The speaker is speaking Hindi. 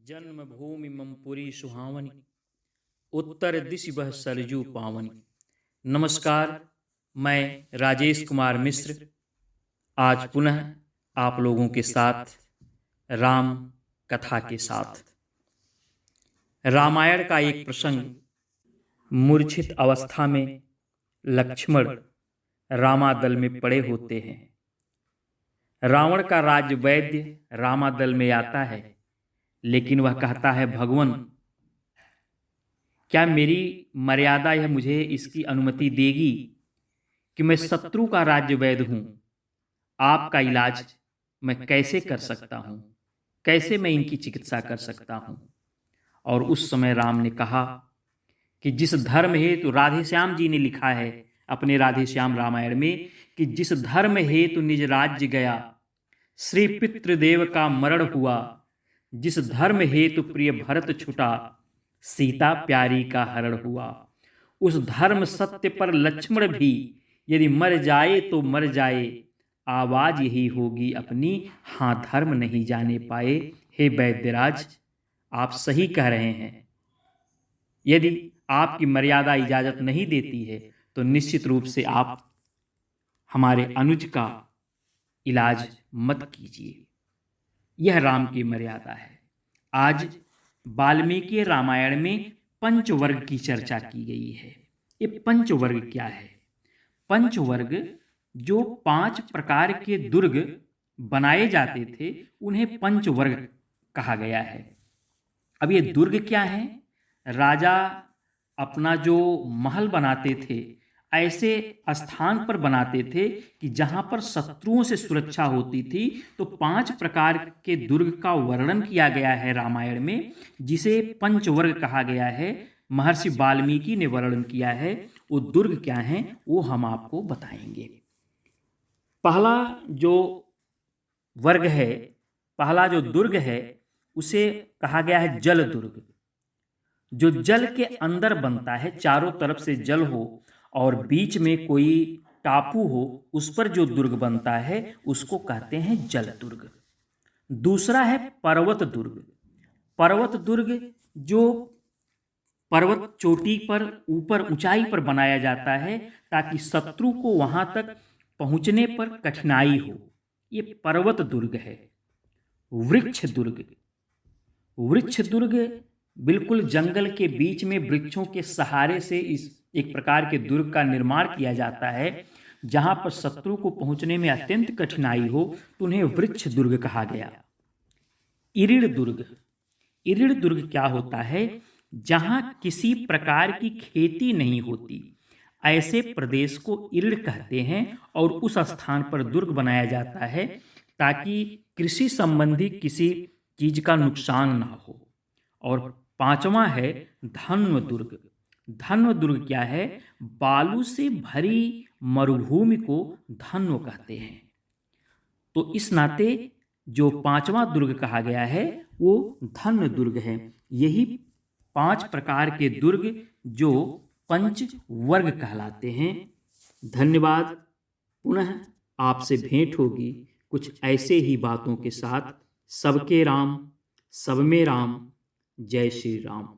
जन्मभूमि मम पुरी सुहावनी, उत्तर दिशि बह सरजू पावनी। नमस्कार, मैं राजेश कुमार मिश्र आज पुनः आप लोगों के साथ राम कथा के साथ। रामायण का एक प्रसंग, मूर्छित अवस्था में लक्ष्मण रामादल में पड़े होते हैं। रावण का राज्य वैद्य रामादल में आता है, लेकिन वह कहता है, भगवान क्या मेरी मर्यादा यह मुझे इसकी अनुमति देगी कि मैं शत्रु का राज्य वैद्य हूं, आपका इलाज मैं कैसे कर सकता हूं, कैसे मैं इनकी चिकित्सा कर सकता हूं। और उस समय राम ने कहा कि जिस धर्म हेतु राधे श्याम जी ने लिखा है अपने राधे श्याम रामायण में कि जिस धर्म हेतु निज राज्य गया, श्री पितृदेव का मरण हुआ, जिस धर्म हेतु प्रिय भरत छुटा, सीता प्यारी का हरण हुआ। उस धर्म सत्य पर लक्ष्मण भी यदि मर जाए तो मर जाए, आवाज यही होगी अपनी, हाँ धर्म नहीं जाने पाए। हे वैद्यराज, आप सही कह रहे हैं। यदि आपकी मर्यादा इजाजत नहीं देती है तो निश्चित रूप से आप हमारे अनुज का इलाज मत कीजिए। यह राम की मर्यादा है। आज वाल्मीकि रामायण में पंचवर्ग की चर्चा की गई है। ये पंचवर्ग क्या है? पंचवर्ग जो 5 प्रकार के दुर्ग बनाए जाते थे, उन्हें पंचवर्ग कहा गया है। अब ये दुर्ग क्या है? राजा अपना जो महल बनाते थे, ऐसे स्थान पर बनाते थे कि जहां पर शत्रुओं से सुरक्षा होती थी। तो 5 प्रकार के दुर्ग का वर्णन किया गया है रामायण में, जिसे पंचवर्ग कहा गया है। महर्षि वाल्मीकि ने वर्णन किया है। वो दुर्ग क्या हैं वो हम आपको बताएंगे। पहला जो वर्ग है, पहला जो दुर्ग है, उसे कहा गया है जल दुर्ग। जो जल के अंदर बनता है, चारों तरफ से जल हो और बीच में कोई टापू हो, उस पर जो दुर्ग बनता है उसको कहते हैं जल दुर्ग। दूसरा है पर्वत दुर्ग। पर्वत दुर्ग जो पर्वत चोटी पर ऊपर ऊंचाई पर बनाया जाता है ताकि शत्रु को वहां तक पहुंचने पर कठिनाई हो, ये पर्वत दुर्ग है। वृक्ष दुर्ग। वृक्ष दुर्ग बिल्कुल जंगल के बीच में वृक्षों के सहारे से इस एक प्रकार के दुर्ग का निर्माण किया जाता है, जहां पर शत्रु को पहुंचने में अत्यंत कठिनाई हो, तो उन्हें वृक्ष दुर्ग कहा गया। इरिड़ दुर्ग। इरिड़ दुर्ग क्या होता है? जहां किसी प्रकार की खेती नहीं होती, ऐसे प्रदेश को इरिड़ कहते हैं और उस स्थान पर दुर्ग बनाया जाता है ताकि कृषि संबंधी किसी चीज का नुकसान ना हो। और 5वां है धन्व दुर्ग। धन्व दुर्ग क्या है? बालू से भरी मरुभूमि को धन्व कहते हैं। तो इस नाते जो 5वां दुर्ग कहा गया है वो धन्व दुर्ग है। यही 5 प्रकार के दुर्ग जो पंच वर्ग कहलाते हैं। धन्यवाद। पुनः आपसे भेंट होगी कुछ ऐसे ही बातों के साथ। सबके राम, सब में राम। जय श्री राम।